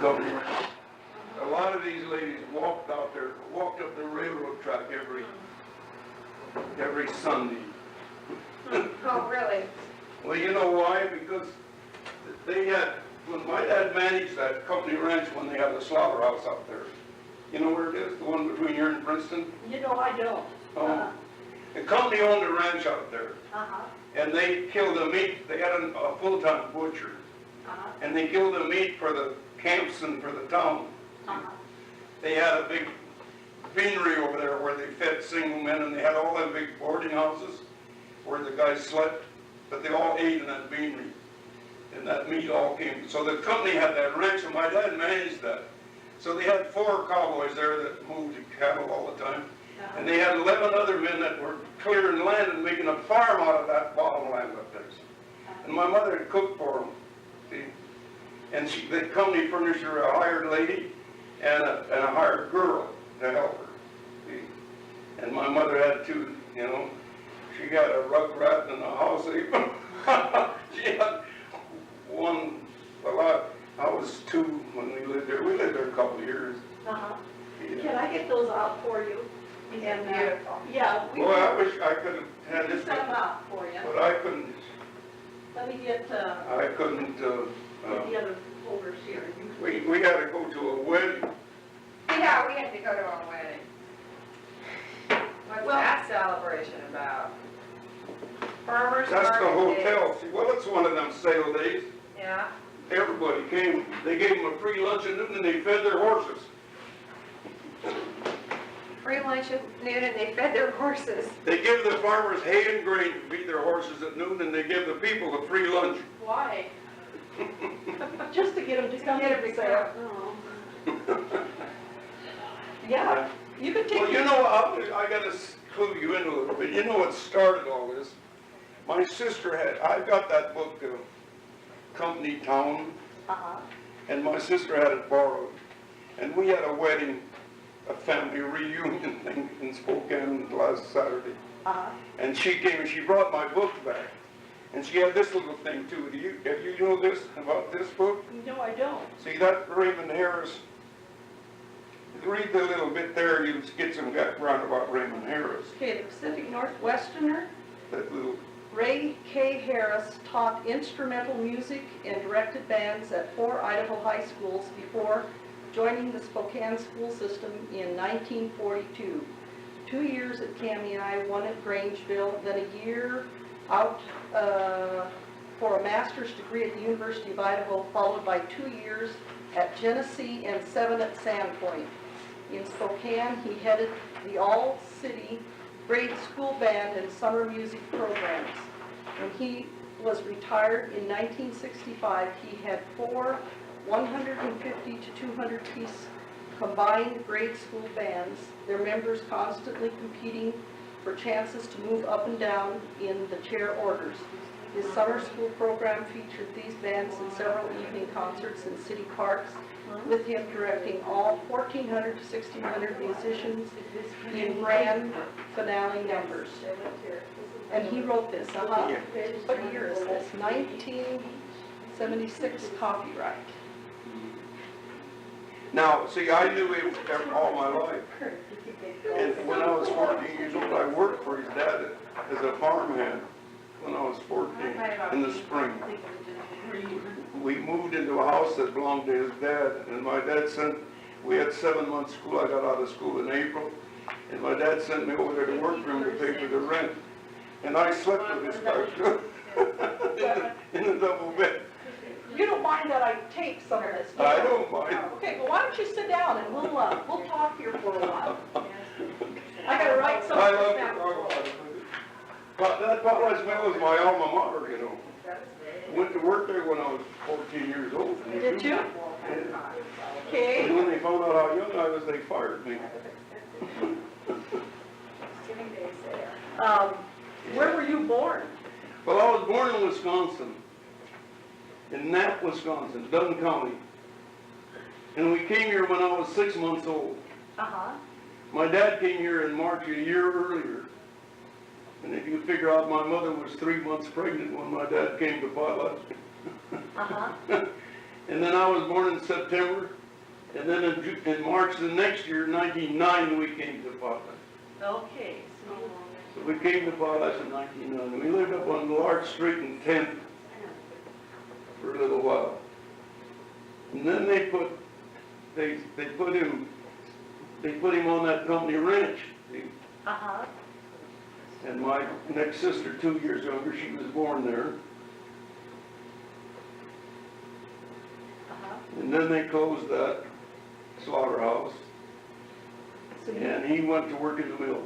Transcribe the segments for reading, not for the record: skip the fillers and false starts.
company ranch. A lot of these ladies walked up the railroad track every Sunday. Oh, really? Well, you know why? Because when my dad managed that company ranch when they had the slaughterhouse up there. You know where it is? The one between here and Princeton? You know, I don't. The company owned a ranch out there. Uh-huh. And they killed the meat. They had a full-time butcher. Uh-huh. And they killed the meat for the camps and for the town. Uh-huh. They had a big beanery over there where they fed single men, and they had all them big boarding houses where the guys slept, but they all ate in that beanery. And that meat all came. So the company had that ranch, and my dad managed that. So they had 4 cowboys there that moved the cattle all the time. And they had 11 other men that were clearing land and making a farm out of that bottom land up there. And my mother had cooked for them, see. And the company furnished her a hired lady and a hired girl to help her, see. And my mother had 2, you know. She had a rug rat in the house. She had one, well, I was 2 when we lived there. We lived there a couple of years. Uh-huh. Yeah. Can I get those out for you? And beautiful. Yeah. Well, I wish I could have had this, set them out for you. but I couldn't. Let me get I couldn't. the other folders here. We had to go to a wedding. Yeah, we had to go to a wedding. What's that celebration about? Farmers That's the market hotel. days. See, well, it's one of them sale days. Yeah. Everybody came. They gave them a free lunch at noon, and they fed their horses. Free lunch at noon and they fed their horses. They give the farmers hay and grain to feed their horses at noon, and they give the people a free lunch. Why? Just to get them to come Get in them and to say, oh. Yeah, you could take. Well, you know, I got to clue you in a little bit. You know what started all this? My sister I got that book, Company Town, and my sister had it borrowed. And we had a wedding, a family reunion thing in Spokane last Saturday. And she came and she brought my book back. And she had this little thing too. Have you know this, about this book? No, I don't. See, that Raymond Harris, read the little bit there, you get some background about Raymond Harris. Okay, the Pacific Northwesterner. That little, Ray K. Harris taught instrumental music and directed bands at 4 Idaho high schools before joining the Spokane school system in 1942. 2 years at Cami, 1 at Grangeville, then a year out for a master's degree at the University of Idaho, followed by 2 years at Genesee and 7 at Sandpoint. In Spokane, he headed the all-city grade school band and summer music programs. When he was retired in 1965, he had 4 150 to 200 piece combined grade school bands, their members constantly competing for chances to move up and down in the chair orders. His summer school program featured these bands in several evening concerts in city parks, with him directing all 1,400 to 1,600 musicians in grand finale numbers. And he wrote this. What year is this? 1976 copyright. now, see, I knew him all my life. And when I was 14 years old, I worked for his dad as a farmhand when I was 14 in the spring. We moved into a house that belonged to his dad, and my dad we had 7 months school. I got out of school in April, and my dad sent me over there to work for him to pay for the rent. And I slept with this guy in the double bed. You don't mind that I tape some of this, do you? I don't mind. Okay, well, why don't you sit down and we'll talk here for a while. I gotta write some I of love this down. But that Potlatch Mill was my alma mater, you know. Went to work there when I was 14 years old. Did you? Yeah. Okay. And when they found out how young I was, they fired me. Where were you born? Well, I was born in Wisconsin, in Knapp, Wisconsin, Dunn County. And we came here when I was 6 months old. My dad came here in March a year earlier. And if you figure out, my mother was 3 months pregnant when my dad came to Potlatch. And then I was born in September, and then in March the next year, 1909, we came to Potlatch. Okay, So we came to Potlatch in 1909. We lived up on Larch Street in 10th for a little while. And then they put him on that company ranch. See? uh-huh, And my next sister, 2 years younger, she was born there. uh-huh. And then they closed that slaughterhouse, So you, and he went to work in the mill.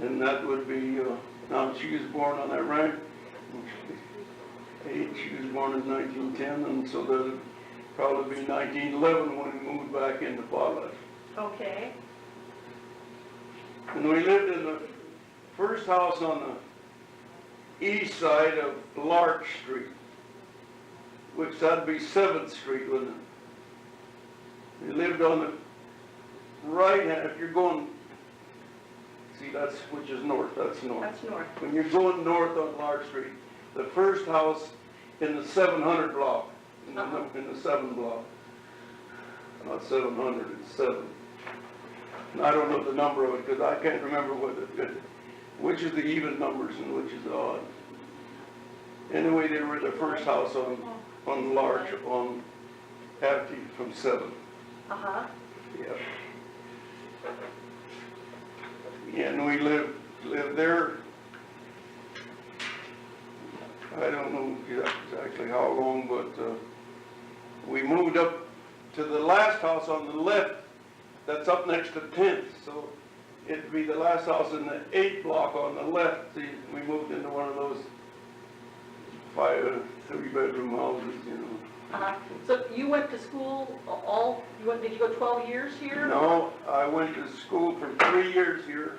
And that would be, now she was born on that ranch. She was born in 1910, and so that would probably be 1911 when we moved back into Potlatch. okay, And we lived in the first house on the east side of Larch Street, which that'd be 7th Street, wouldn't it? We lived on the right hand, if you're going, see, that's, which is north, that's north. that's north. When you're going north on Larch Street, the first house in the 700 block, in the 7 block. Not 700, it's 7. And I don't know the number of it because I can't remember which is the even numbers and which is the odd. Anyway, they were the first house on Larch on Avenue from 7. Uh-huh, Yeah. Yeah, and we lived there. I don't know exactly how long, but we moved up to the last house on the left. That's up next to 10th, so it'd be the last house in the 8th block on the left. See, we moved into one of those 3-bedroom houses, you know. uh-huh. So you went to school did you go 12 years here? No, I went to school for 3 years here,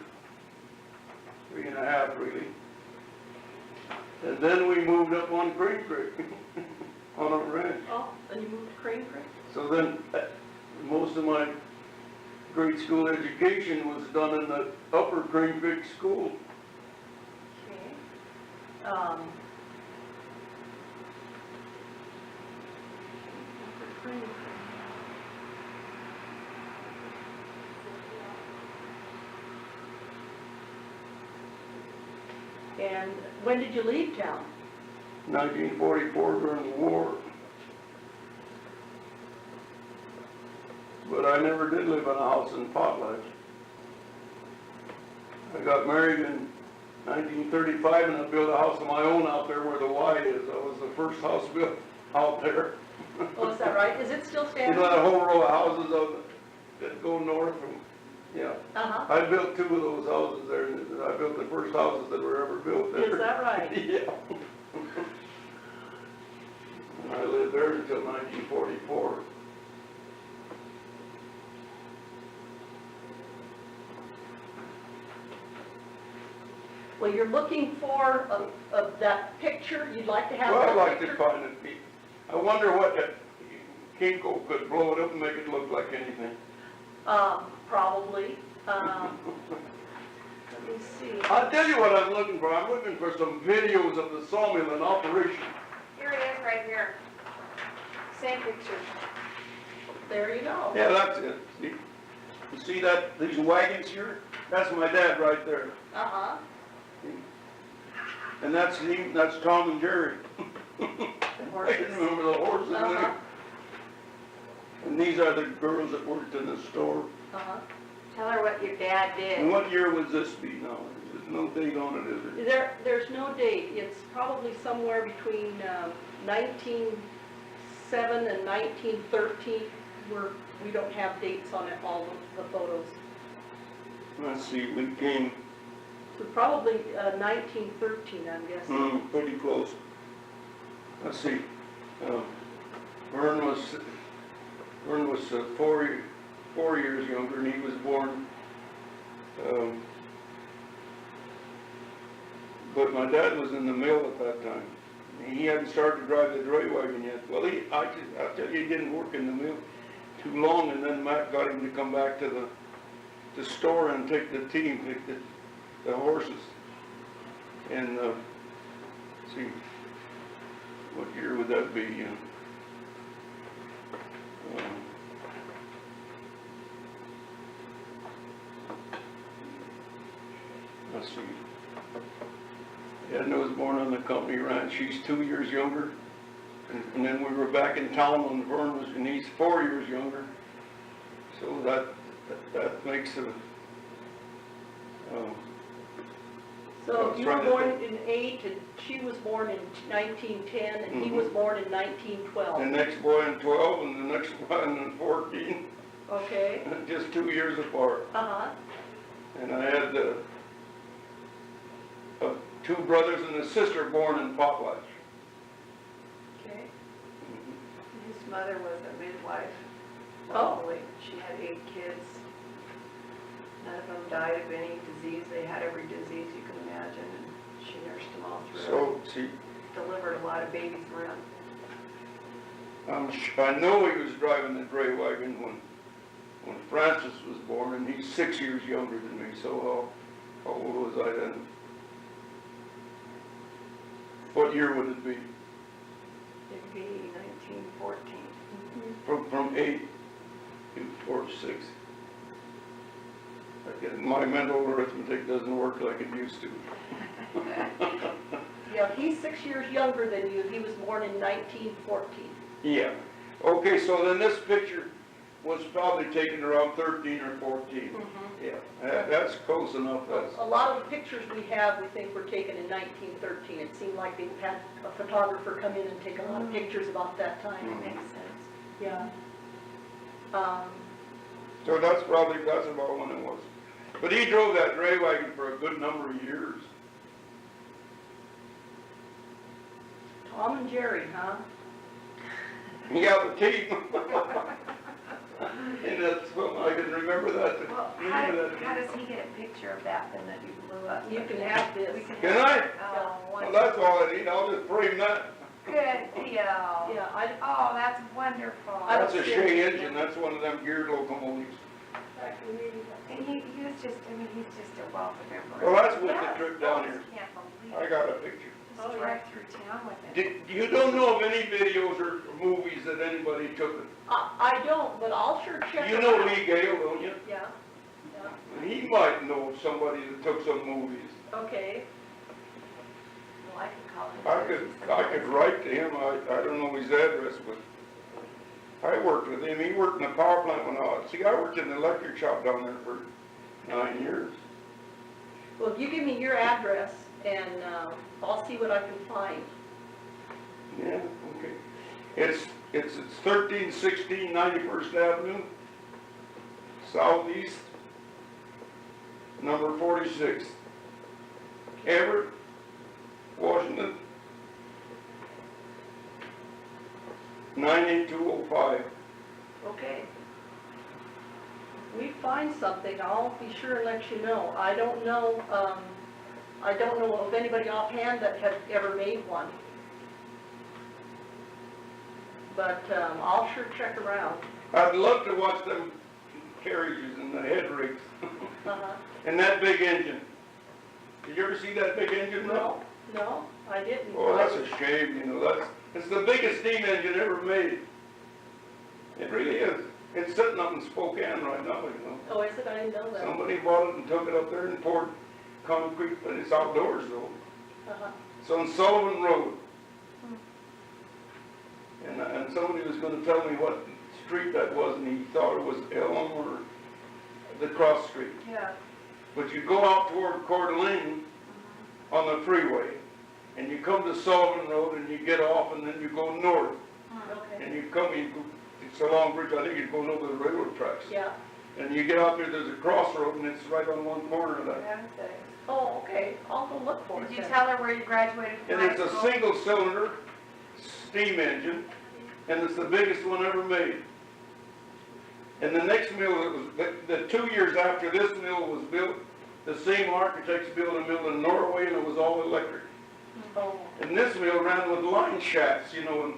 3.5 really. And then we moved up on Crane Creek, on a ranch. Oh, and you moved to Crane Creek? So then, most of my grade school education was done in the upper Crane Creek School. Okay. Crane Creek. And when did you leave town? 1944 during the war. But I never did live in a house in Potlatch. I got married in 1935 and I built a house of my own out there where the Y is. That was the first house built out there. Oh, is that right? Is it still You standing? know that whole row of houses that go north from, yeah. Uh-huh. I built 2 of those houses there. And I built the first houses that were ever built there. Is that right? Yeah. I lived there until 1944. Well, you're looking for that picture, you'd like to have Well, I'd that like picture? to find it. I wonder what that Kinko could blow it up and make it look like anything. Probably. Let me see. I'll tell you what I'm looking for. I'm looking for some videos of the sawmill in operation. Here it is, right here. Same picture. There you go. Yeah, that's it. See? You see that, these wagons here? That's my dad right there. Uh-huh. And that's Tom and Jerry. The I horses. can remember the horses Uh-huh. there. And these are the girls that worked in the store. Uh-huh. Tell her what your dad And did. what year was this be now? There's no date on it, is there? There's no date. It's probably somewhere between 1907 and 1913. We don't have dates on it, all the photos. Let's see, we came So probably 1913, I'm guessing. pretty close. Let's see. Vern was 4 years younger, and he was born. But my dad was in the mill at that time. He hadn't started to drive the dray wagon yet. Well, I'll tell you, he didn't work in the mill too long, and then Matt got him to come back to the store and take the team, take the horses. And see, What year would that be? Let's see. Edna was born on the company ranch. She's 2 years younger. And then we were back in town when Vern was, and he's 4 years younger. So that makes a, So you were born in 8, and she was born in 1910, and he was born in 1912. the next boy in 12 and the next one in 14, Okay. just 2 years apart. Uh-huh. And I had 2 brothers and a sister born in Potlatch. Okay. His mother was a midwife. Oh. Locally. She had 8 kids. None of them died of any disease. They had every disease you can imagine, and she nursed them all through. So, see, Delivered a lot of babies around. I know he was driving the dray wagon when Francis was born, and he's 6 years younger than me, so how old was I then? What year would it be? It'd be 1914. From 8 to 46. My mental arithmetic doesn't work like it used to. Yeah, he's 6 years younger than you. He was born in 1914. Yeah. Okay, so then this picture was probably taken around 13 or 14. Yeah, that's close enough. That's, A lot of the pictures we have, we think were taken in 1913. It seemed like they had a photographer come in and take a lot of pictures about that time. Makes sense. Yeah. so that's about when it was. But he drove that dray wagon for a good number of years. Tom and Jerry, huh? Yeah, the team. And that's what I can remember that. Well, how does he get a picture of that then that you blew up? You can have this. We can Can have I? it. Oh, Well, that's all I need. I'll just frame that. good deal. Yeah, Oh, that's wonderful. I That's a don't see Shea it. engine. That's one of them geared locomotives. And he was just, I mean, he's just a wealth of information. Well, that's worth Yes. the trip down I here. just can't believe I it. got a picture. Just drive through town with it. You don't know of any videos or movies that anybody took? I don't, but I'll sure check You it know out. Lee Gale, don't you? Yeah, He might know of somebody that took some movies. okay. Well, I could call him. I could write to him. I don't know his address, but I worked with him. He worked in the power plant when I worked in the electric shop down there for 9 years. Well, if you give me your address, and I'll see what I can find. Yeah, okay. It's 1316 91st Avenue, southeast, number 46, Everett, Washington, 98205. Okay. If we find something, I'll be sure and let you know. I don't know of anybody offhand that has ever made one. But I'll sure check around. I'd love to watch them carriages and the head rigs Uh-huh. and that big engine. Did you ever see that big engine? No, I didn't. Oh, that's a shame, you know. It's the biggest steam engine ever made. It really is. It's sitting up in Spokane right now, you know. Oh, is it? I didn't know that. Somebody bought it and took it up there and poured concrete, but it's outdoors though. Uh-huh. It's on Sullivan Road. And somebody was gonna tell me what street that was, and he thought it was Elm or the cross street. Yeah. But you go out toward Coeur d'Alene on the freeway, and you come to Sullivan Road, and you get off, and then you go north. Okay. And it's a long bridge, I think it goes over the railroad tracks. Yeah. And you get out there, there's a crossroad, and it's right on one corner of that. Oh, okay. I'll go look for it. Did you then. tell her where you graduated from And high it's a school? single cylinder steam engine, and it's the biggest one ever made. And the next mill, the 2 years after this mill was built, the same architects built a mill in Norway, and it was all electric. Oh, And this mill ran with line shafts, you know,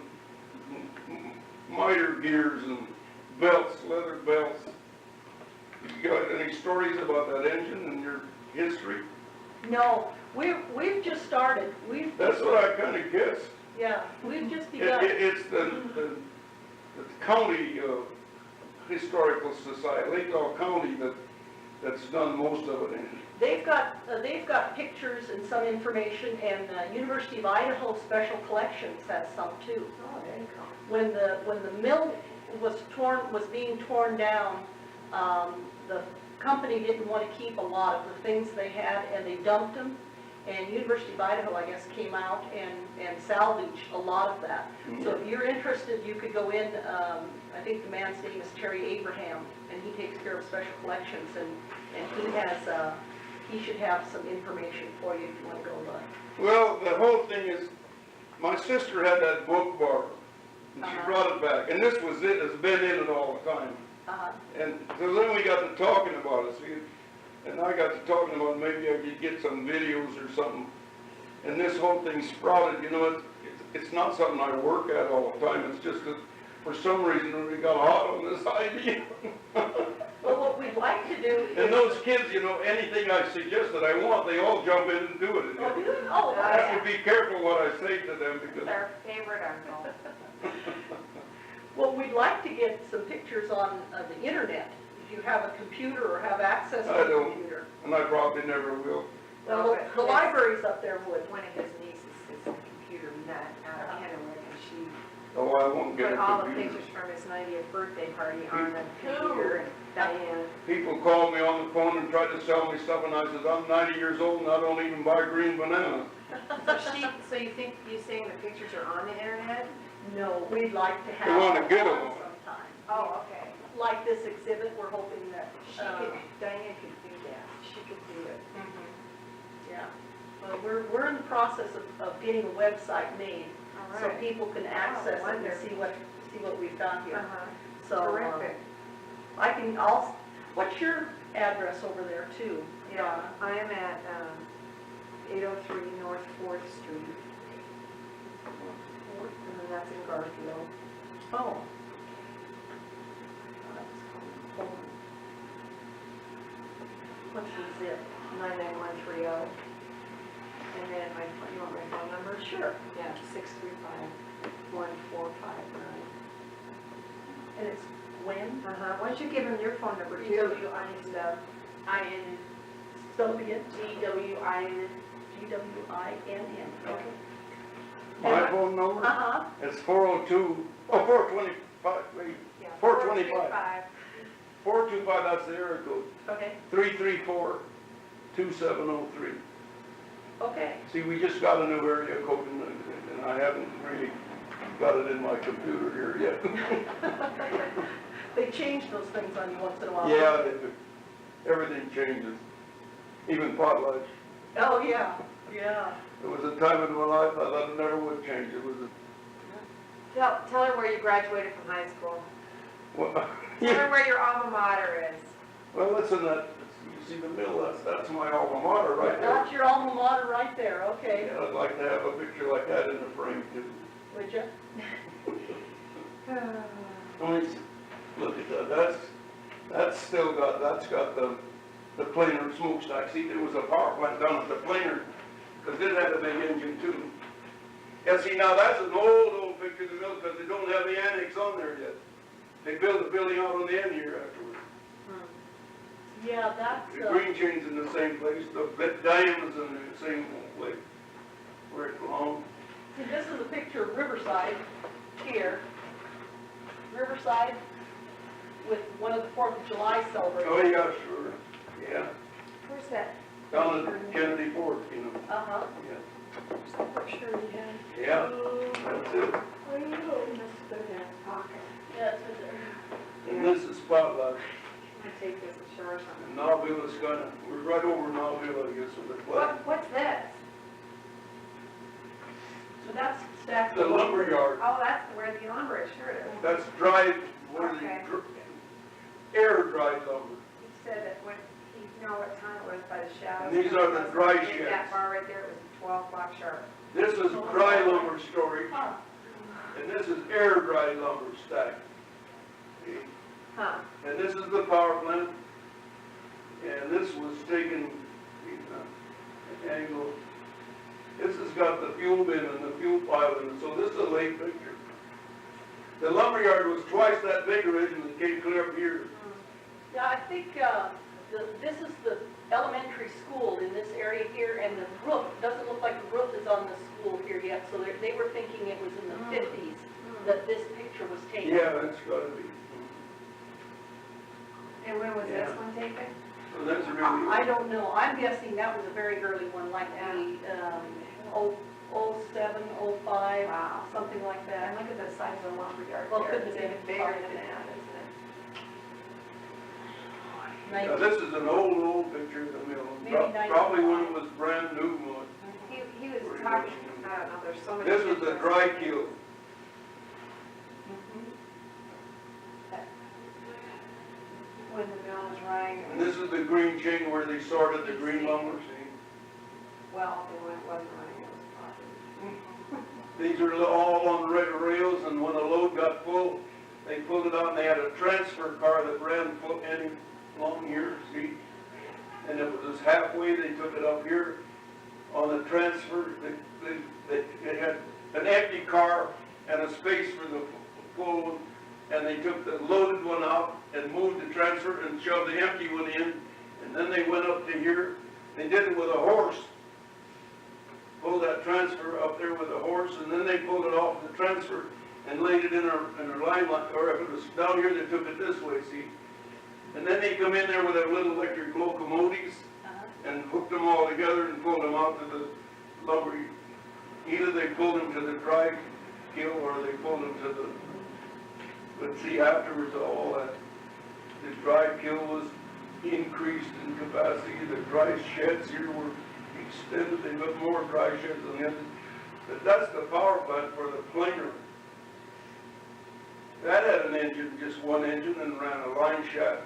and miter gears and belts, leather belts. You got any stories about that engine and your history? no, we've just started. That's what I kind of guessed. Yeah, we've just begun. It's the county historical society, Lake County that's done most of it. They've got pictures and some information, and University of Idaho Special Collections has some too. Oh, there you go. When the mill was being torn down, the company didn't want to keep a lot of the things they had, and they dumped them. And University of Idaho, I guess, came out and salvaged a lot of that. So if you're interested, you could go in, I think the man's name is Terry Abraham, and he takes care of special collections, and he should have some information for you if you want to go look. Well, the whole thing is, my sister had that book borrowed, and she brought it back, and this was it, it's been in it all the time. And so then we got to talking about it, see, and I got to talking about maybe I could get some videos or something. And this whole thing sprouted, you know, it's not something I work at all the time, it's just that for some reason we got hot on this idea. Well, what we'd like to do is... And those kids, you know, anything I suggest that I want, they all jump in and do it. Oh, do they? Oh, I have to be careful what I say to them because... Their favorite uncle. Well, we'd like to get some pictures on the internet, if you have a computer or have access to I a don't. computer. And I probably never will. Well, the libraries up there would. One of his nieces is a computer nut out of Kennewick, and she Oh, I won't get put a all the computer. pictures from his 90th birthday party on the computer, and Diane. People call me on the phone and try to sell me stuff, and I said, I'm 90 years old and I don't even buy green bananas. So you think, you saying the pictures are on the internet? No, we'd like to have We wanna them get 'em on on. sometime. Oh, okay. Like this exhibit, we're hoping that, Diane could do that. she could do it. Mm-hmm. Yeah. Well, we're in the process of getting a website made, All so right. people can access it and wonderful. see what we've got here. Uh-huh. So, Terrific. what's your address over there too? Yeah, I am at 803 North 4th Street, and then that's in Garfield. Oh. What's the zip? 99130. And then you want my phone number? Sure. Yeah, 635-1459. And it's when? Uh-huh. Why don't you give him your phone number too? Stub. Stub again? Gwinn. Gwinn. Okay. My phone number? Uh-huh. It's 425, wait, Yeah, 425. 425, that's the area code. Okay. 334-2703. Okay. See, we just got a new area code and I haven't really got it in my computer here yet. They change those things on you once in a while. Yeah, they do. Everything changes, even Potlatch. Oh, yeah, yeah. There was a time in my life I thought it never would change. It was Tell her where you graduated from high school. well, Tell her where your alma mater is. well, listen, you see the middle, that's my alma mater right there. That's your alma mater right there, okay. Yeah, I'd like to have a picture like that in the frame too. Would you? I mean, look at that, that's got the planer smokestack. See, there was a power plant down at the planer, because it had a big engine too. Yeah, see, now that's an old picture of the mill, because they don't have the annex on there yet. They built a building out on the end here afterwards. Yeah, that's, The green chain's in the same place, the diamond's in the same place where it belongs. see, this is a picture of Riverside here. Riverside with one of the 4th of July celebrations. Oh, yeah, sure, yeah. Where's that? Down at Kennedy Ford, you know, Uh-huh. yeah. Where's that picture you had? Yeah, that's it. Oh, you must put it in his pocket. Yeah, it's in there. And this is Potlatch. I take this and show her something. And Navila's we're right over Navila, I guess, with the flag. What's this? So that's stacked. The lumber yard, Oh, that's where the lumber is, sure it is. that's dried, where Okay. the air dried lumber. He said that when, he know what time it was by the shadows. And these are the dry That sheds. bar right there, it was 12 o'clock sharp. This is dry lumber storage, Huh. and this is air dried lumber stacked. Okay. Huh. And this is the power plant, and this was taken, I can't even go, This has got the fuel bin and the fuel pile in it, so this is a late picture. The lumberyard was twice that big originally, it came clear up here. Yeah, I think this is the elementary school in this area here, and the roof, doesn't look like the roof is on the school here yet, so they were thinking it was in the 50s that this picture was taken. Yeah, that's gotta be. And when was this one taken? So that's really. I don't know, I'm guessing that was a very early one, like the 07, 05, Wow. something like And that. look at the size of the lumberyard Well, there. couldn't It's have even been bigger farther than than that, isn't it? Now, this is an old picture of the mill. Maybe Probably when it was brand new. He was talking, I don't know, there's so many. This was the pictures. dry kiln. When the mill was running. And this is the green chain where they sorted the green lumber, see? Well, when it wasn't running, it was positive. These are all on rails, and when the load got full, they pulled it out, and they had a transfer car that ran any long here, see? And it was halfway, they took it up here on the transfer. They had an empty car and a space for the full one, and they took the loaded one out and moved the transfer and shoved the empty one in, and then they went up to here. They did it with a horse. Pulled that transfer up there with a horse, and then they pulled it off the transfer and laid it in our line, or if it was down here, they took it this way, see? And then they come in there with their little electric locomotives and hooked them all together and pulled them out to the lumber. Either they pulled them to the dry kiln or they pulled them to the, but see, afterwards, all that, the dry kiln was increased in capacity. The dry sheds here were extended. They got more dry sheds on the end. But that's the power plant for the planer. That had an engine, just one engine, and ran a line shaft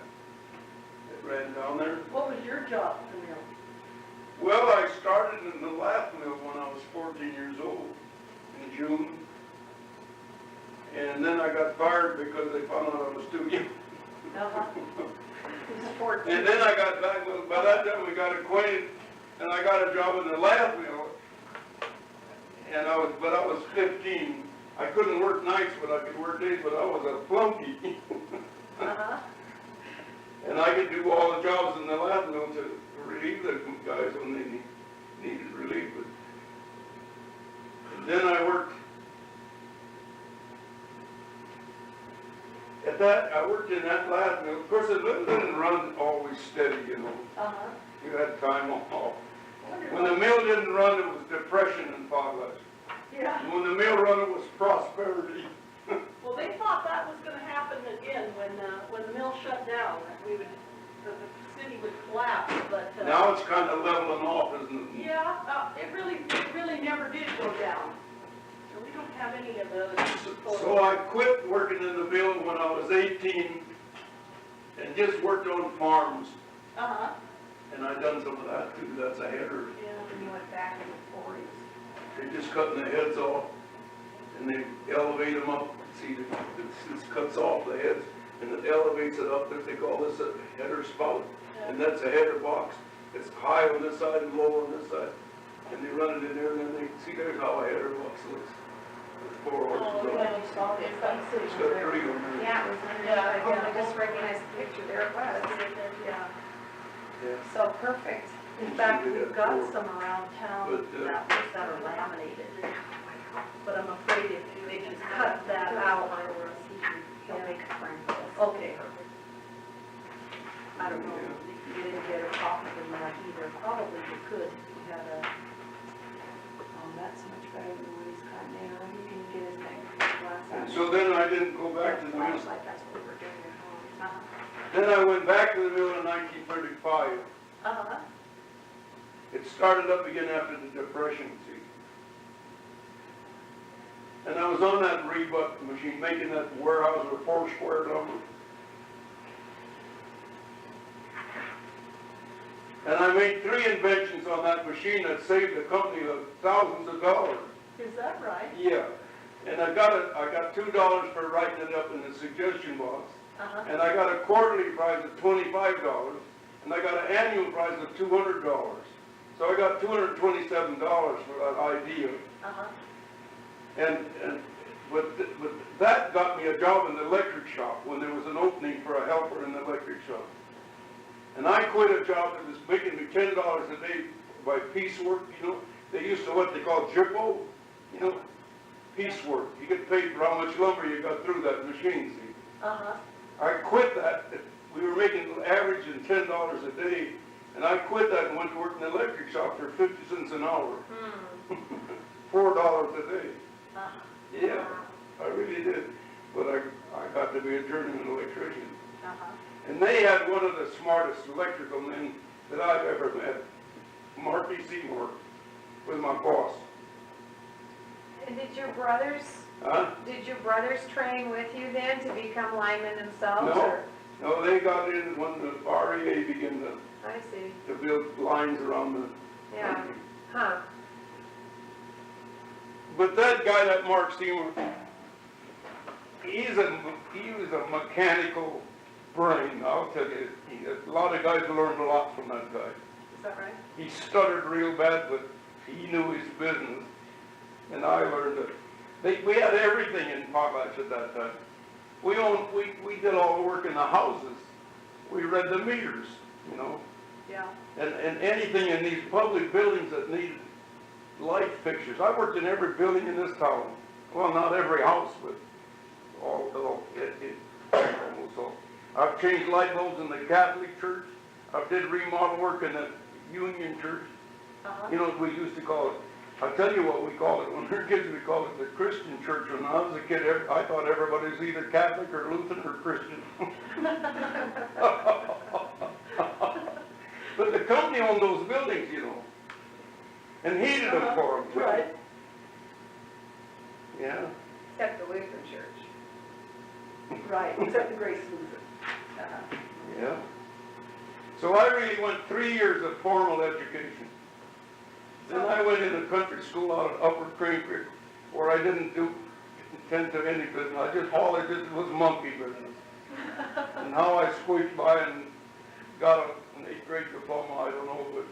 that ran down there. What was your job at the mill? Well, I started in the lath mill when I was 14 years old in June. And then I got fired because they found out I was too young. And then I got back, well, by that time we got acquainted, and I got a job in the lath mill. And I was 15. I couldn't work nights, but I could work days, but I was a flunky. And I could do all the jobs in the lath mill to relieve the guys when they needed relief. And then I worked at that. I worked in that lath mill. Of course, it didn't run always steady, you know. You had time off. When the mill didn't run, it was depression in Potlatch. Yeah. When the mill run, it was prosperity. Well, they thought that was gonna happen again when the mill shut down, that the city would collapse, but. Now it's kind of leveling off, isn't it? Yeah, it really never did go down. And we don't have any of those. So I quit working in the mill when I was 18 and just worked on farms. And I done some of that too. That's a header. Yeah. And you went back in the 40s. They're just cutting the heads off and they elevate them up. See, this cuts off the heads and it elevates it up. They call this a header spout. And that's a header box. It's high on this side and low on this side. And they run it in there and then they see there's how a header box looks. With 4 horses on it. It's got 3 on there. Yeah, it was under, I just recognized the picture, there it was. Yeah. Yeah. So perfect. In fact, we've got some around town But, that are laminated. But I'm afraid if they just cut that out. He'll make a frame for this. Okay. I don't know if you didn't get a copy of that either. Probably you could. We had a, That's much better than when he's cut now. You can get his glass And out. so then I didn't go back to the mill. Flashlight, that's what we were doing at home. Then I went back to the mill in 1935. It started up again after the Depression, see. And I was on that rebuck machine making that warehouse with 4 square lumber. And I made 3 inventions on that machine that saved the company thousands of dollars. is that right? Yeah. And I got $2 for writing it up in the suggestion box. And I got a quarterly prize of $25. And I got an annual prize of $200. So I got $227 for that idea. Uh-huh. But that got me a job in the electric shop when there was an opening for a helper in the electric shop. And I quit a job that was making me $10 a day by piecework, you know. They used to what they call JIPO, you know, piecework. You get paid for how much lumber you got through that machine, see. Uh-huh. I quit that. We were making averaging $10 a day, and I quit that and went to work in the electric shop for 50 cents an hour. $4 a day. Uh-huh. Yeah, I really did. But I got to be a journeyman electrician. Uh-huh. And they had one of the smartest electrical men that I've ever met. Marty Seymour was my boss. And did your brothers train with you then to become linemen themselves? No, or? no, they got in when the REA began I see. to build lines around the Yeah. country. Huh. But that guy, that Mark Steward, he was a mechanical brain, I'll tell you. A lot of guys learned a lot from that guy. Is that right? He stuttered real bad, but he knew his business. And I learned it. We had everything in Potlatch at that time. We did all the work in the houses. We read the meters, you know. Yeah. And anything in these public buildings that needed light fixtures. I worked in every building in this town. Well, not every house, but almost all. I've changed light bulbs in the Catholic Church. I did remodel work in the Union Church. Uh-huh. You know what we used to call it? I'll tell you what we call it. When we were kids, we called it the Christian church. When I was a kid, I thought everybody was either Catholic or Lutheran or Christian. But the company owned those buildings, you know, and heated them for them, too. Right. Yeah. Except the Lutheran Church. Right, except the Grace Lutheran. Uh-huh. Yeah. So I really went 3 years of formal education. Then I went into country school out of Upper Crane Creek, where I didn't tend to any business. All I did was monkey business. And how I squeaked by and got an 8th grade diploma, I don't know, but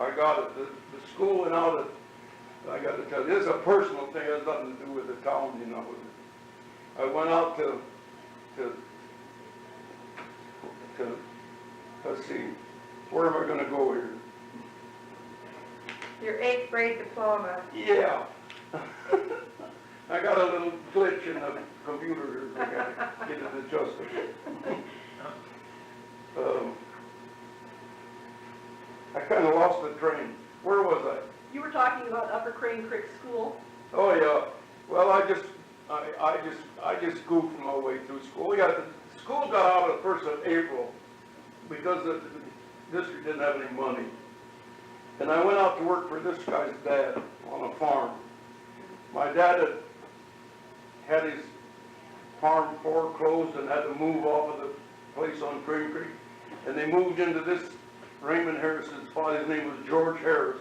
I got it. The school went out at, I got to tell you, this is a personal thing, it has nothing to do with the town, you know. I went out to let's see, where am I going to go here? Your 8th grade diploma. Yeah. I got a little glitch in the computer here. I got to get it adjusted. I kind of lost the train. Where was I? You were talking about Upper Crane Creek School. Oh yeah. Well, I just goofed my way through school. School got out on the 1st of April because the district didn't have any money. And I went out to work for this guy's dad on a farm. My dad had his farm foreclosed and had to move off of the place on Crane Creek. And they moved into this Raymond Harrison's father. His name was George Harris.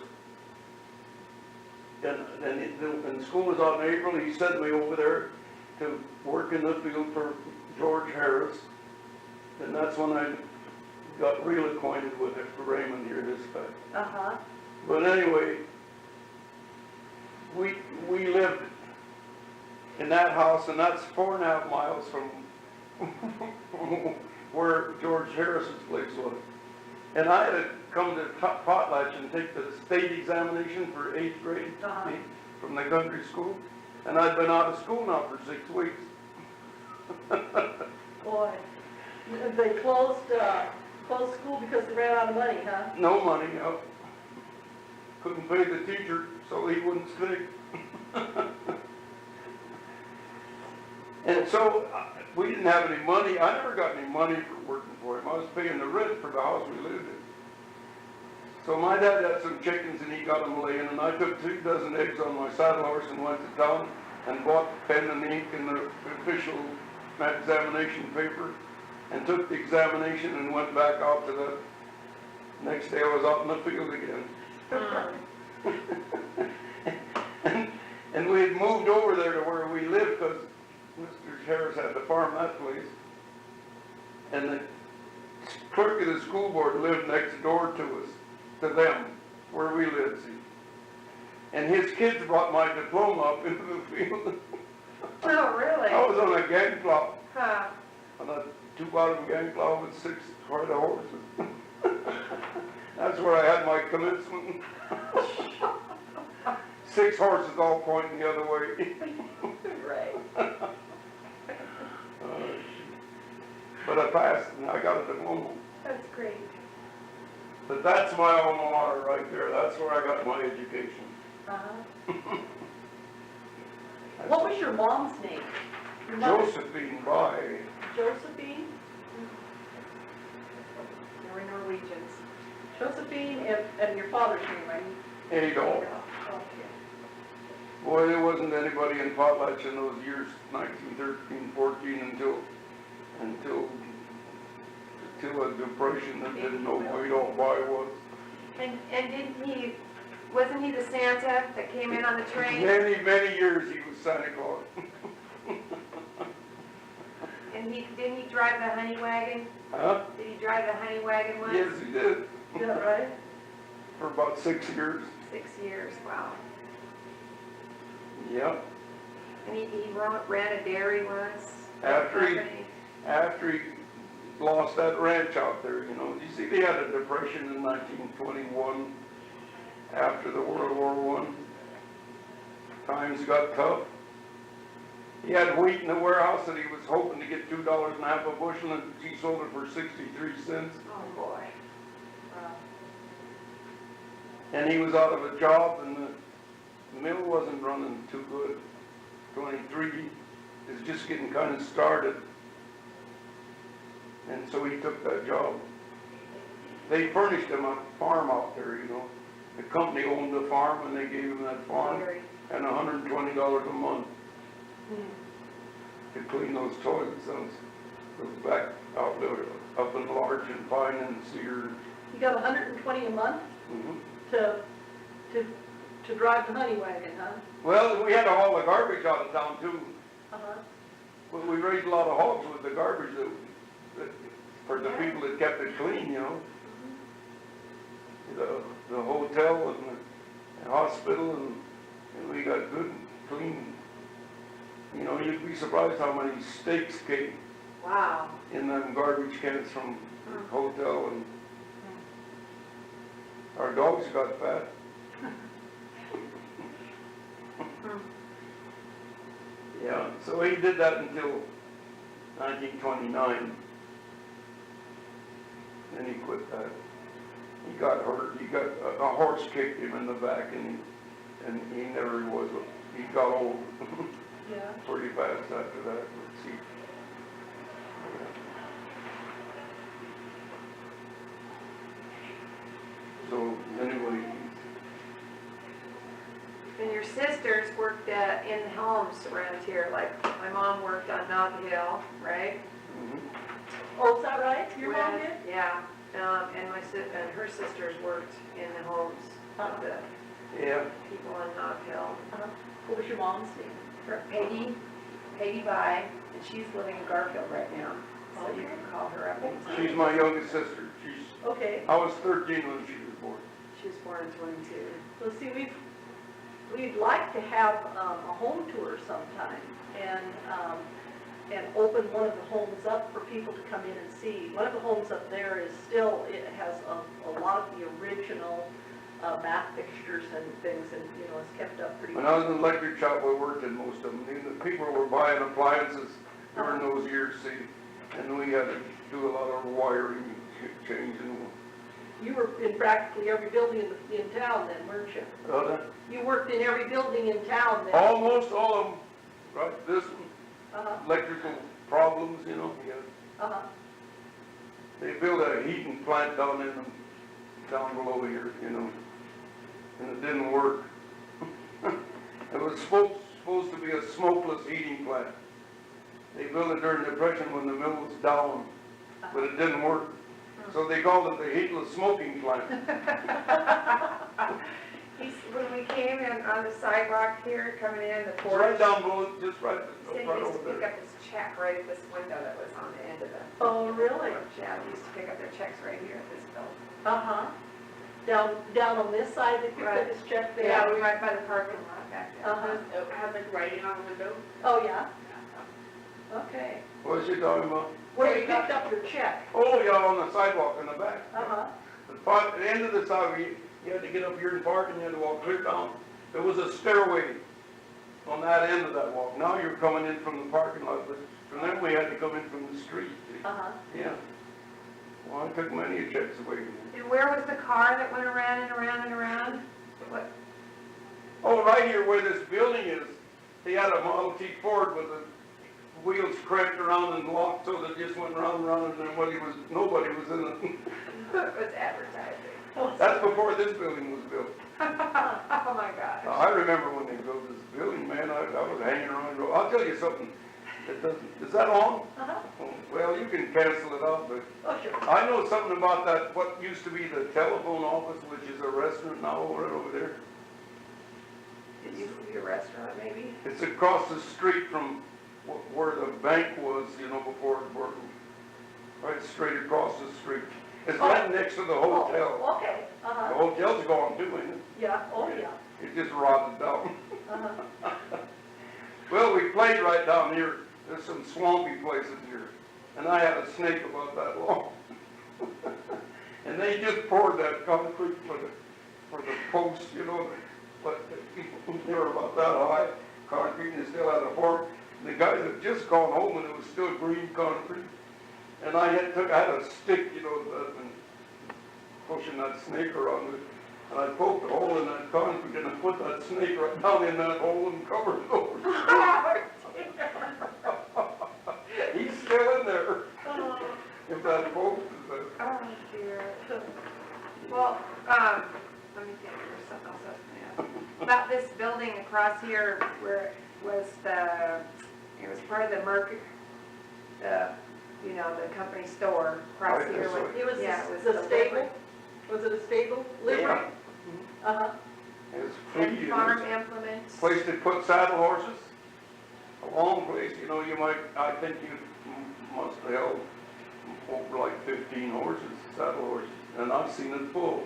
And school was out in April. He sent me over there to work in the field for George Harris. And that's when I got real acquainted with it for Raymond here, this guy. Uh-huh. But anyway, we lived in that house, and that's 4.5 miles from where George Harrison's place was. And I had to come to Potlatch and take the state examination for 8th grade from the country school. And I'd been out of school now for 6 weeks. Boy, they closed school because they ran out of money, huh? No money, no. Couldn't pay the teacher, so he wouldn't stay. And so we didn't have any money. I never got any money for working for him. I was paying the rent for the house we lived in. So my dad had some chickens and he got them laying, and I took 3 dozen eggs on my saddle horse and went to town and bought pen and ink and the official examination paper and took the examination and went back out to the next day. I was out in the field again. And we had moved over there to where we lived because Mr. Harris had to farm that place. And the clerk of the school board lived next door to us, to them. where we live, see. And his kids brought my diploma up into the field. Oh, really? I was on a gang plow, Huh. on a two-bottom gang plow with 6 hard horses. That's where I had my commencement. 6 horses all pointing the other way. Right. But I passed and I got a diploma. That's great. But that's my alma mater right there. That's where I got my education. Uh-huh. What was your mom's name? Your mother? Josephine by Josephine? They were Norwegians. Josephine and your father's name, right? Adolf. Okay. Boy, there wasn't anybody in Potlatch in those years, 1913, 14, until a depression that didn't know who Adolf By was. And wasn't he the Santa that came in on the train? Many years he was Santa Claus. And didn't he drive the honey wagon? Huh? Did he drive the honey wagon once? Yes, he did. Is that right? For about 6 years. 6 years, wow. Yep. And he ran a dairy once? After he- company? After he lost that ranch out there, you know. You see, they had a depression in 1921 after the World War I. Times got tough. He had wheat in the warehouse that he was hoping to get $2.50 a bushel, and he sold it for 63 cents. Oh, boy. Wow. And he was out of a job, and the mill wasn't running too good. 23 is just getting kind of started. And so he took that job. They furnished him a farm out there, you know. The company owned the farm, and they gave him that farm and $120 a month to clean those toilets, those back out there, up in Larch and Pine and Cedar. You got 120 a month Mhm. to drive the honey wagon, huh? Well, we had to haul the garbage out of town too. Uh-huh. Well, we raised a lot of hogs with the garbage for the people that kept it clean, you know. The hotel and the hospital, and we got good and clean. You know, you'd be surprised how many steaks came Wow. in them garbage cans from the hotel, and our dogs got fat. Yeah, so he did that until 1929. Then he quit that. He got hurt. He got a horse kicked him in the back, and he never was. He got old Yeah. pretty fast after that. Let's see. So anyway, And your sisters worked in homes around here, like my mom worked on Knob Hill, right? Oh, is that right? Your mom With- did? Yeah, and her sisters worked in the homes of the yeah. people on Knob Hill. Uh-huh. What was your mom's name? Peggy By, and she's living in Garfield right now, so you can call her up anytime. She's my youngest sister. Okay. I was 13 when she was born. She was born in 22. So see, we'd like to have a home tour sometime and open one of the homes up for people to come in and see. One of the homes up there is still, it has a lot of the original mat fixtures and things, and you know, it's kept up pretty When well. I was in the electric shop, we worked in most of them. The people were buying appliances during those years, see, and we had to do a lot of wiring changing. You were in practically every building in town then, weren't you? You worked in every building in town then? Almost all of them, right? This one, Uh-huh, electrical problems, you know. Yeah. uh-huh. They built a heating plant down down below here, you know, and it didn't work. It was supposed to be a smokeless heating plant. They built it during the Depression when the mill was down, but it didn't work. So they called it the heatless smoking plant. When we came in on the sidewalk here, coming in, the It's porch. right down below, just right He said he used to over pick there. up his check right at this window that was on the end of the. Oh, really? Yeah, he used to pick up their checks right here at this building. Uh-huh. Down on this side, if you Right. could just check there. Yeah, right by the parking lot back there. Uh-huh. It has like writing on the window. Oh, yeah? Okay. What was you talking about? Where you picked up your check. Oh, yeah, on the sidewalk in the back. Uh-huh. The end of the sidewalk, you had to get up here and park and you had to walk clear down. There was a stairway on that end of that walk. Now you're coming in from the parking lot, but from then we had to come in from the street. See? Uh-huh. Yeah. Well, I took many checks away from them. And where was the car that went around and around and around? What, Oh, right here where this building is, they had a Model T Ford with the wheels cranked around and locked so that it just went round and round and nobody was in it. was advertising? That's before this building was built. Oh, my gosh. Now, I remember when they built this building, man, I was hanging around. I'll tell you something. Is that on? Uh-huh. Well, you can cancel it out, but Oh, sure. I know something about that, what used to be the telephone office, which is a restaurant now right over there. It used to be a restaurant, maybe? It's across the street from where the bank was, you know, before, right straight across the street. It's right next to the hotel. Oh, okay. The Uh-huh. hotel's gone too, ain't it? Yeah, oh, yeah. It just rotted down. Uh-huh. Well, we played right down here. There's some swampy places here. And I had a snake about that long. And they just poured that concrete for the posts, you know, but they were about that high, concrete, and they still had a fork. The guys had just gone home and it was still green concrete. And I had a stick, you know, and pushing that snake around it. And I poked a hole in that concrete and I put that snake right down in that hole and covered it over. He's still in there. If that post is there. Oh, dear. Well, let me think, there's something else I was gonna ask. About this building across here where it was part of the market, the company store across Right, here. that's with- right. It was yeah, it was the the stable? livery. Was it a stable livery? Yeah. Uh-huh. It was And pretty. farm implements. Place to put saddle horses. A long place, you know, I think you must have held over like 15 horses, saddle horses. And I've seen it full.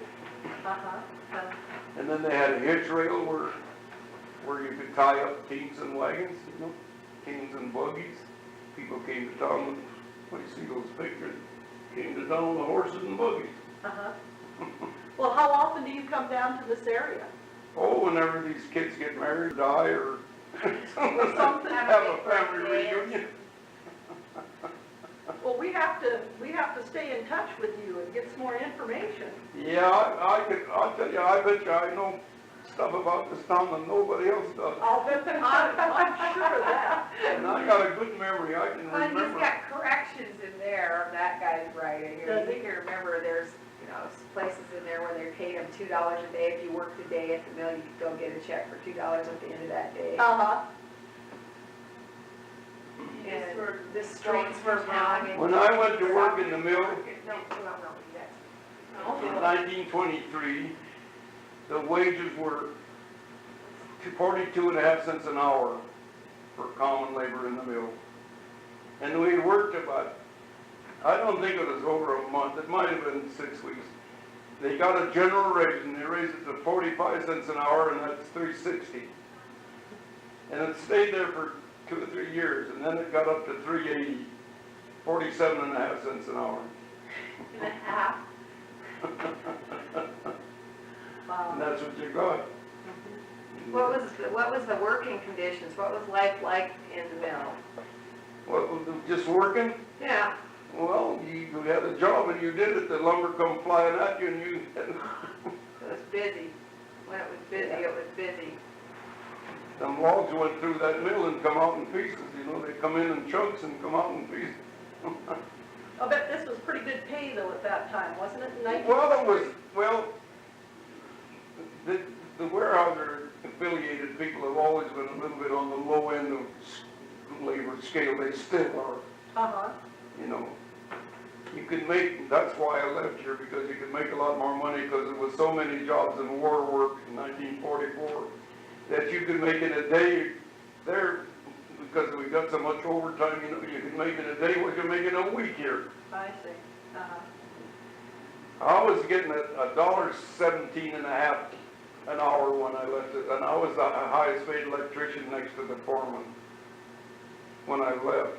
Uh-huh. And then they had a hitch rail where you could tie up teams and wagons, you know, teams and buggies. People came to town with, when you see those pictures, came to town with the horses and buggies. Uh-huh. Well, how often do you come down to this area? Oh, whenever these kids get married, die, or something. have a family reunion. Well, we have to stay in touch with you and get some more information. Yeah, I'll tell you, I bet you I know stuff about this town that nobody else does. I'm sure of that. And I got a good memory, I can Well, he's remember. got corrections in there of that guy's writing. I Does mean, he? you can remember there's, places in there where they paid him $2 a day. If you worked a day at the mill, you could go get a check for $2 at the end of that day. Uh-huh. And the streets were wrong. and- When I went to work in the mill No, that's. in 1923, the wages were 42.5 cents an hour for common labor in the mill. And we worked about, I don't think it was over a month, it might have been 6 weeks. They got a general raise and they raised it to 45 cents an hour, and that's $3.60. And it stayed there for 2 or 3 years, and then it got up to $3.80, 47.5 cents an hour. And a half. And that's what you got. What was the working conditions? What was life like in the mill? What, just working? Yeah. Well, you had a job and you did it, the lumber come flying at you and you, It was busy. When it was busy, it was busy. them logs went through that mill and come out in pieces, you know, they come in chunks and come out in pieces. I'll bet this was pretty good pay though at that time, wasn't it? The warehouser affiliated people have always been a little bit on the low end of labor scale, they still are, Uh-huh. you know. You could make, that's why I left here, because you could make a lot more money, because there was so many jobs in war work in 1944 that you could make in a day there, because we got so much overtime, you know, you could make in a day what you make in a week here. I see. Uh-huh. I was getting $1.17.5 an hour when I left it, and I was the highest paid electrician next to the foreman when I left.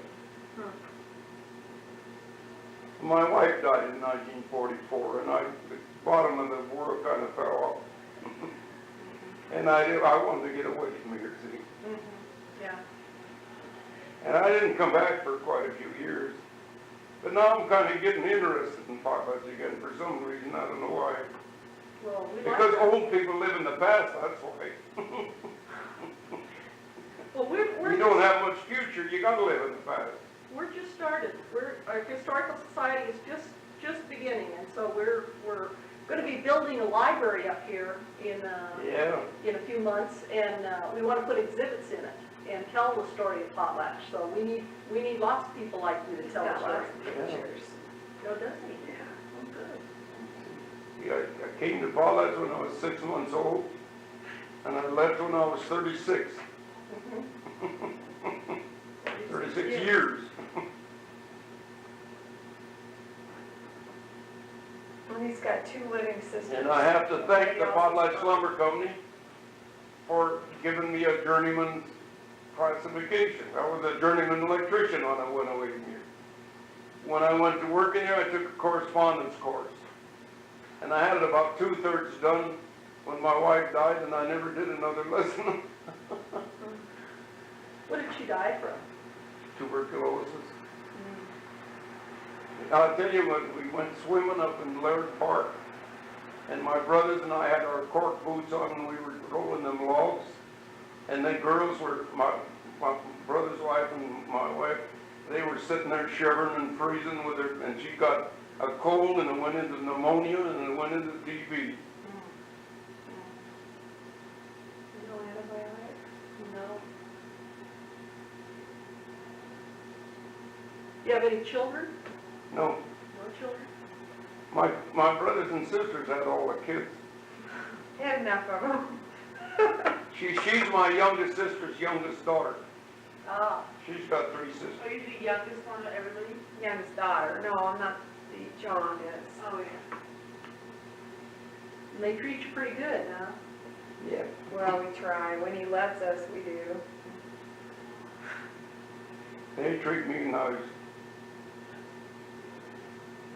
My wife died in 1944, and the bottom of the world kind of fell off. And I wanted to get away from here, see. Yeah. And I didn't come back for quite a few years. But now I'm kind of getting interested in potlatch again for some reason. I don't know why. Well, we Because like, old people live in the past, that's why. well, we're You don't have much future, you gotta live in the past. we're just started. Our historical society is just beginning, and so we're going to be building a library up here in Yeah. in a few months, and we want to put exhibits in it and tell the story of Potlatch. So we need lots of people like you to tell the Got story. lots of pictures. Oh, does he? Yeah. Oh, good. Yeah, I came to Potlatch when I was 6 months old, and I left when I was 36. 36 years. And he's got 2 living sisters. And I have to thank the Potlatch Lumber Company for giving me a journeyman classification. I was a journeyman electrician when I went away from here. When I went to work in here, I took a correspondence course. And I had it about 2/3 done when my wife died, and I never did another lesson. What did she die from? Tuberculosis. I'll tell you what, we went swimming up in Laird Park, and my brothers and I had our cork boots on, and we were rolling them logs. And the girls were, my brother's wife and my wife, they were sitting there shivering and freezing with her, and she got a cold, and it went into pneumonia, and it went into TB. No antibiotic? No. Do you have any children? No, No children? my brothers and sisters had all the kids. He had enough of them. She's my youngest sister's youngest daughter. Ah. She's got 3 sisters. Are you the youngest one of everybody? Youngest daughter. No, I'm not. John is. Oh, yeah. And they treat you pretty good, huh? Yeah. Well, we try. When he lets us, we do. They treat me nice.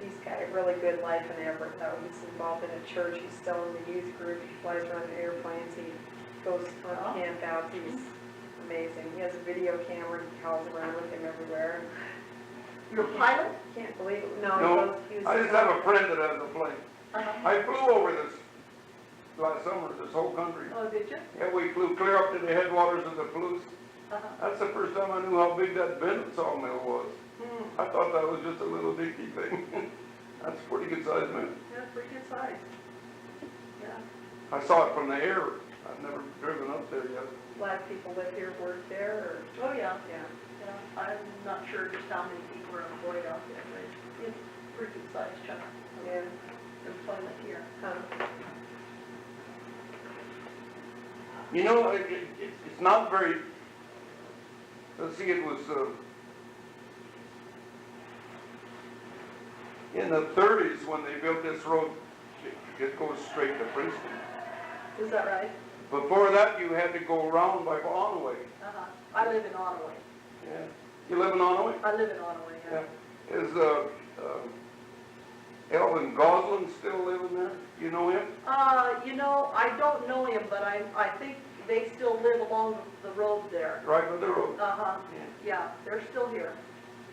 He's got a really good life in Everett, though. He's involved in a church. He's still in the youth group. He flies around in airplanes. He goes on campouts. He's amazing. He has a video camera. He calls around with him everywhere. You're a pilot? Can't believe it. No, No, he was I just have a friend that has a plane. Uh-huh. I flew over this last summer, this whole country. Oh, did you? Yeah, we flew clear up to the headwaters of the Palouse. Uh-huh. That's the first time I knew how big that Bennett sawmill was. Hmm. I thought that was just a little dinky thing. That's a pretty good sized mill. Yeah, pretty good size. Yeah. I saw it from the air. I've never driven up there yet. a lot of people live here, work there, Oh, yeah. yeah. Yeah. I'm not sure just how many people are employed out there, but it's a pretty good size chunk of Yeah. employment here. You know, it's not very, let's see, it was, in the 30s when they built this road, it goes straight to Princeton. Is that right? Before that, you had to go around by Onaway. Uh-huh. I live in Ottawa. Yeah. You live in Onaway? I live in Ottawa, yeah. Yeah. Is, Elvin Goslin still living there? You know him? You know, I don't know him, but I think they still live along the road there. Right by the road. Uh-huh. Yeah. Yeah, they're still here.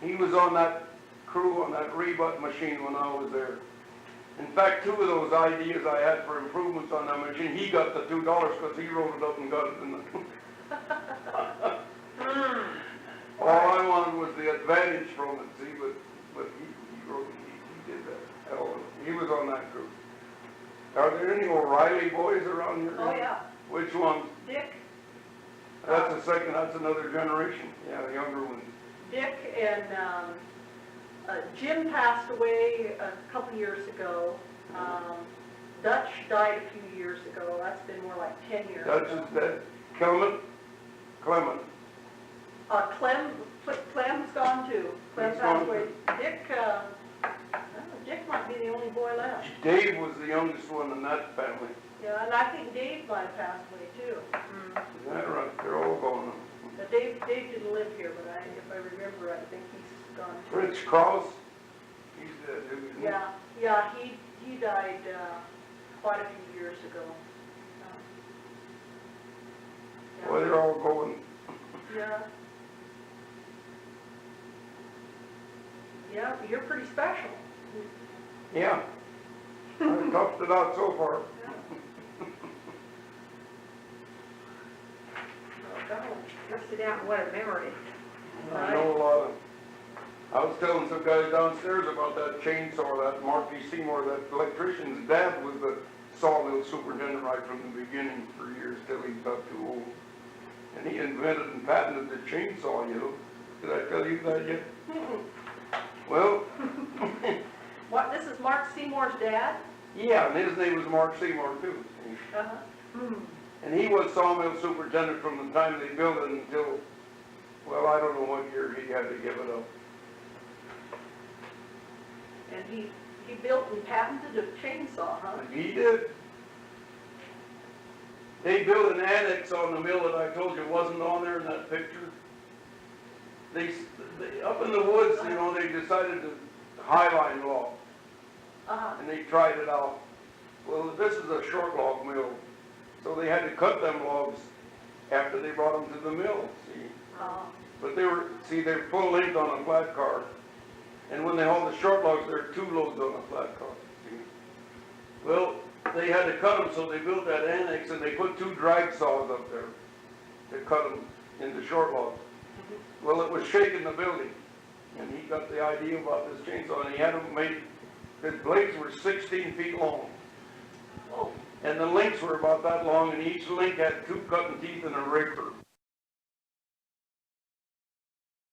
He was on that crew on that rebut machine when I was there. In fact, 2 of those ideas I had for improvements on that machine, he got the $2 because he wrote it up and got it in the... All I wanted was the advantage from it, see, but he wrote, he did that. Hell, he was on that crew. Are there any O'Reilly boys around here? Oh, yeah. Which ones? Dick, That's the second, that's another generation. Yeah, the younger ones. Dick and Jim passed away a couple years ago. Dutch died a few years ago. That's been more like 10 years Dutch ago. is dead. Clement. Clem's gone too. Clem He's passed gone away. Dick might be the only boy left. Dave was the youngest one in that family. Yeah, and I think Dave might have passed away too. Is that right? They're all gone. But Dave didn't live here, but if I remember, I think he's gone too. Fritz Cross, he's dead, isn't he? Yeah, he died, quite a few years ago. Well, they're all going. Yeah. Yeah, you're pretty special. Yeah. I've toughed it out so far. Sit down, what a memory. I know a lot of, I was telling some guys downstairs about that chainsaw, that Mark D. Seymour, that electrician's dad was the sawmill superintendent right from the beginning for years till he got too old. And he invented and patented the chainsaw, you know. Did I tell you that yet? Well, What, this is Mark Seymour's dad? yeah, and his name was Mark Seymour too. Uh-huh. And he was sawmill superintendent from the time they built it until, well, I don't know what year he had to give it up. And he built and patented a chainsaw, huh? He did. They built an annex on the mill that I told you wasn't on there in that picture. They up in the woods, you know, they decided to highline log, Uh-huh. and they tried it out. Well, this is a short log mill, so they had to cut them logs after they brought them to the mill, see? Uh-huh. But they're full length on a flat car. And when they haul the short logs, there are 2 loads on a flat car, see? Well, they had to cut them, so they built that annex and they put 2 drag saws up there to cut them into short logs. Well, it was shaking the building, and he got the idea about this chainsaw, and he had them made, the blades were 16 feet long. Oh. And the links were about that long, and each link had 2 cutting teeth and a raker.